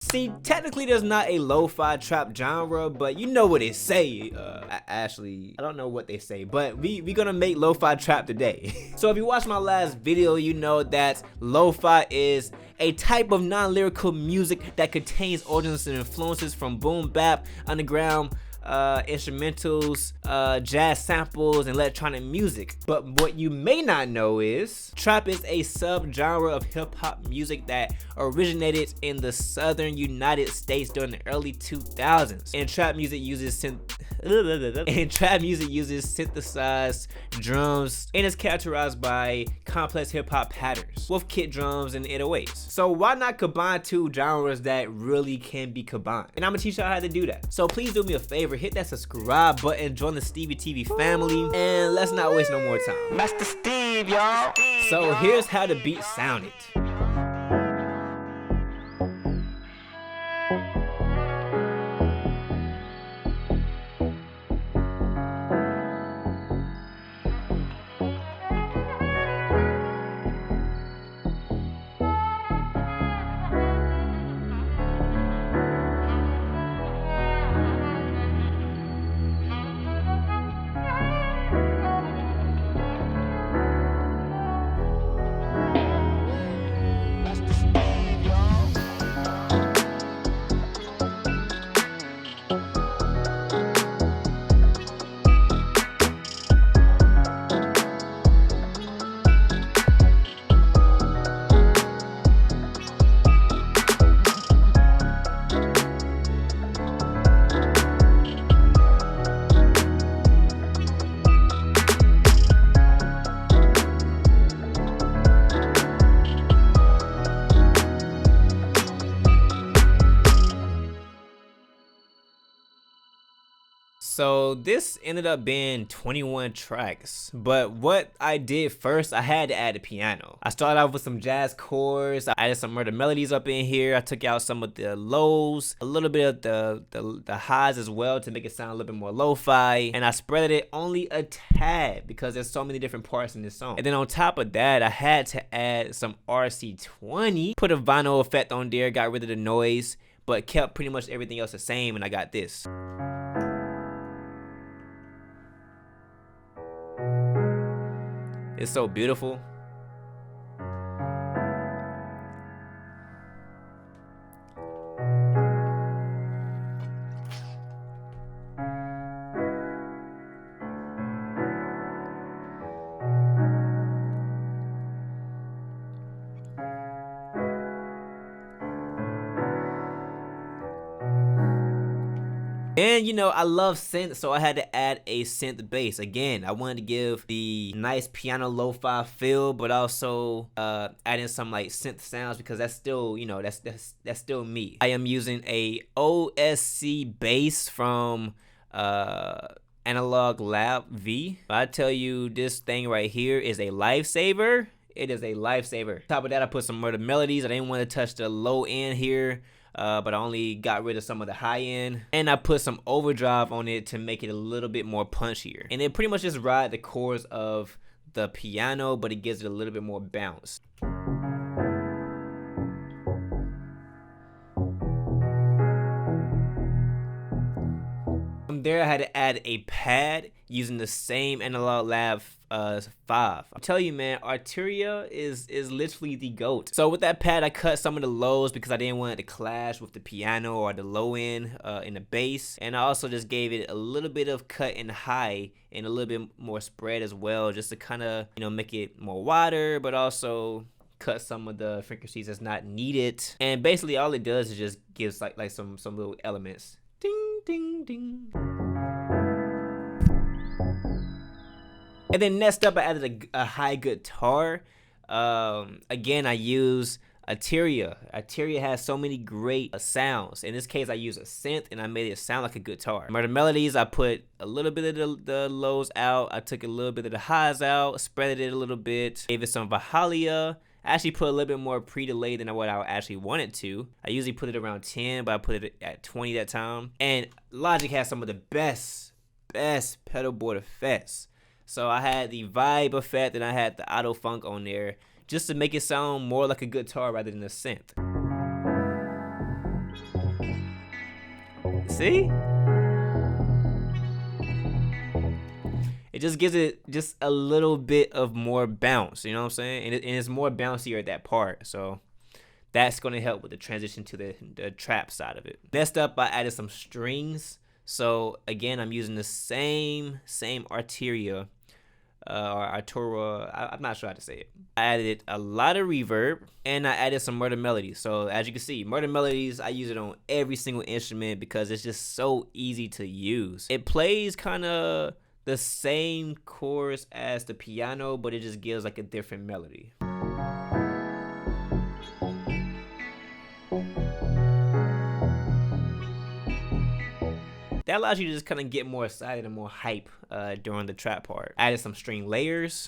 See, technically there's not a lo-fi trap genre, but you know what they say. Actually, I don't know what they say, but we gonna make lo-fi trap today. So if you watched my last video, you know that lo-fi is a type of non-lyrical music that contains origins and influences from boom bap, underground, instrumentals, jazz samples, and electronic music. But what you may not know is trap is a sub-genre of hip-hop music that originated in the southern United States during the early 2000s. And trap music uses synthesized drums and is characterized by complex hip-hop patterns with kit drums and 808s. So why not combine two genres that really can be combined? And I'm gonna teach y'all how to do that. So please do me a favor, hit that subscribe button, join the Stevie TV family, and let's not waste no more time. Master Steve, y'all. So here's how the beat sounded. So this ended up being 21 tracks, but what I did first, I had to add the piano. I started off with some jazz chords, I added some Murda Melodies up in here, I took out some of the lows, a little bit of the highs as well to make it sound a little bit more lo-fi, and I spread it only a tad because there's so many different parts in this song. And then on top of that, I had to add some RC20, put a vinyl effect on there, got rid of the noise, but kept pretty much everything else the same, and I got this. It's so beautiful. And you know, I love synth, so I had to add a synth bass. Again, I wanted to give the nice piano lo-fi feel, but also add in some like synth sounds because that's still, you know, that's still me. I am using a OSC bass from Analog Lab V. I tell you, this thing right here is a lifesaver. It is a lifesaver. On top of that, I put some Murda Melodies. I didn't want to touch the low end here. But I only got rid of some of the high end, and I put some overdrive on it to make it a little bit more punchier. And it pretty much just ride the chords of the piano, but it gives it a little bit more bounce. From there, I had to add a pad using the same Analog Lab 5. I'll tell you, man, Arturia is literally the GOAT. So with that pad, I cut some of the lows because I didn't want it to clash with the piano or the low end in the bass. And I also just gave it a little bit of cut and high and a little bit more spread as well, just to kind of, you know, make it more wider, but also cut some of the frequencies that's not needed. And basically all it does is just gives like some little elements. Ding, ding, ding. And then next up, I added a high guitar. Again, I use Arturia. Arturia has so many great sounds. In this case, I use a synth and I made it sound like a guitar. Murda Melodies, I put a little bit of the lows out. I took a little bit of the highs out, spread it a little bit, gave it some Valhalla. I actually put a little bit more pre-delay than what I actually wanted to. I usually put it around 10, but I put it at 20 that time. And Logic has some of the best pedal board effects. So I had the vibe effect and I had the auto funk on there just to make it sound more like a guitar rather than a synth. See? It just gives it just a little bit of more bounce, you know what I'm saying? And it's more bouncier at that part, so that's going to help with the transition to the trap side of it. Next up, I added some strings. So again, I'm using the same Arturia, or Arturia, I'm not sure how to say it. I added a lot of reverb, and I added some Murda Melodies. So as you can see, Murda Melodies, I use it on every single instrument because it's just so easy to use. It plays kind of the same chords as the piano, but it just gives like a different melody. That allows you to just kind of get more excited and more hype during the trap part. I added some string layers.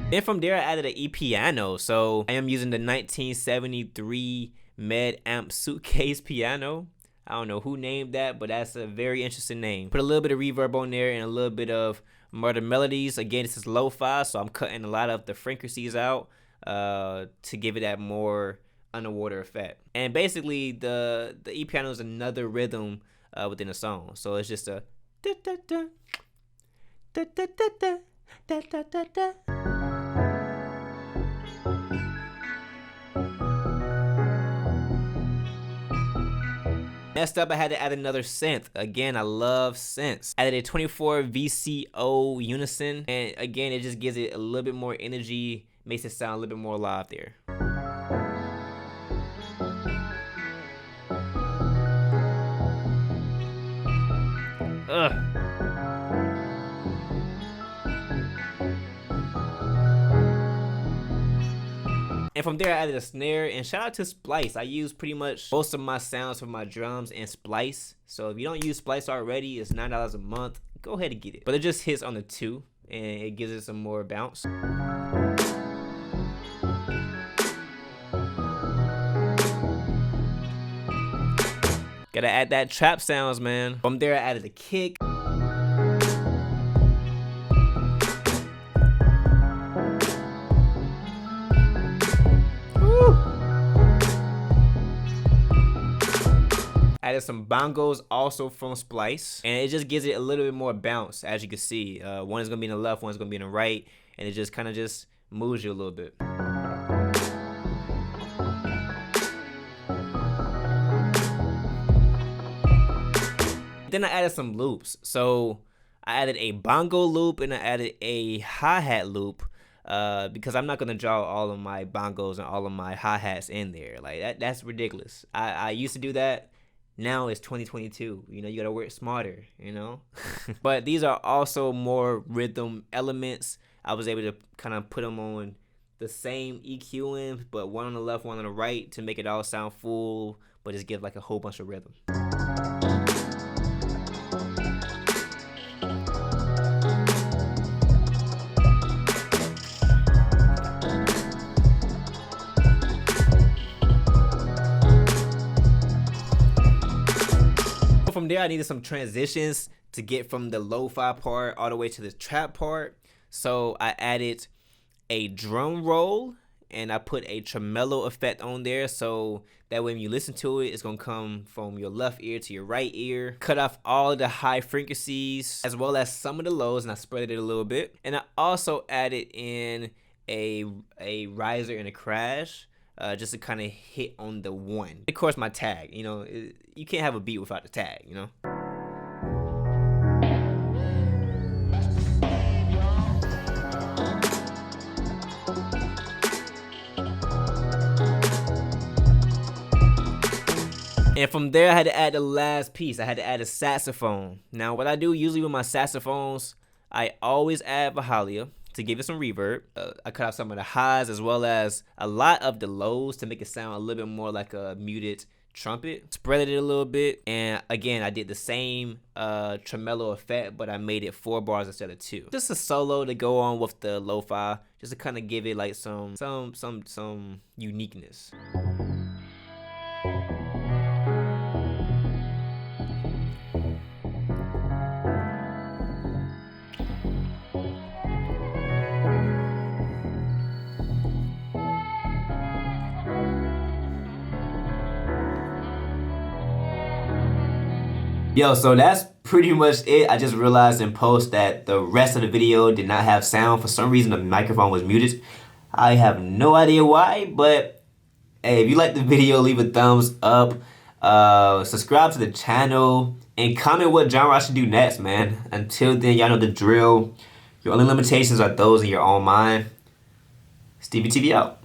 Then from there, I added an EPiano. So I am using the 1973 Med Amp Suitcase piano. I don't know who named that, but that's a very interesting name. Put a little bit of reverb on there and a little bit of Murda Melodies. Again, this is lo-fi, so I'm cutting a lot of the frequencies out to give it that more underwater effect. And basically, the EPiano is another rhythm within a song. So it's just a da da da da da da da da da da. Next up, I had to add another synth. Again, I love synths. Added a 24 VCO unison, and again, it just gives it a little bit more energy, makes it sound a little bit more live there. And from there, I added a snare, and shout out to Splice. I use pretty much most of my sounds for my drums in Splice. So if you don't use Splice already, it's $9 a month. Go ahead and get it. But it just hits on the 2, and it gives it some more bounce. Gotta add that trap sounds, man. From there, I added a kick. Added some bongos also from Splice, and it just gives it a little bit more bounce. As you can see, one is gonna be in the left, one is gonna be in the right, and it just kind of just moves you a little bit. Then I added some loops. So I added a bongo loop and I added a hi-hat loop because I'm not gonna draw all of my bongos and all of my hi-hats in there. Like that's ridiculous. I used to do that. Now it's 2022, you know, you gotta work smarter, you know? But these are also more rhythm elements. I was able to kind of put them on the same EQing, but one on the left, one on the right to make it all sound full, but just give like a whole bunch of rhythm. From there, I needed some transitions to get from the lo-fi part all the way to the trap part. So I added a drum roll and I put a tremolo effect on there, so that way when you listen to it, it's gonna come from your left ear to your right ear. Cut off all the high frequencies as well as some of the lows, and I spread it a little bit. And I also added in a riser and a crash. Just to kind of hit on the 1. Of course, my tag, you know, you can't have a beat without the tag, you know. And from there, I had to add the last piece. I had to add a saxophone. Now, what I do usually with my saxophones, I always add Valhalla to give it some reverb. I cut out some of the highs as well as a lot of the lows to make it sound a little bit more like a muted trumpet. Spread it a little bit, and again, I did the same tremolo effect, but I made it 4 bars instead of 2. Just a solo to go on with the lo-fi, just to kind of give it like some uniqueness. Yo, so that's pretty much it. I just realized in post that the rest of the video did not have sound. For some reason, the microphone was muted. I have no idea why, but hey, if you like the video, leave a thumbs up. Subscribe to the channel and comment what genre I should do next, man. Until then, y'all know the drill. Your only limitations are those in your own mind. Stevie TV out.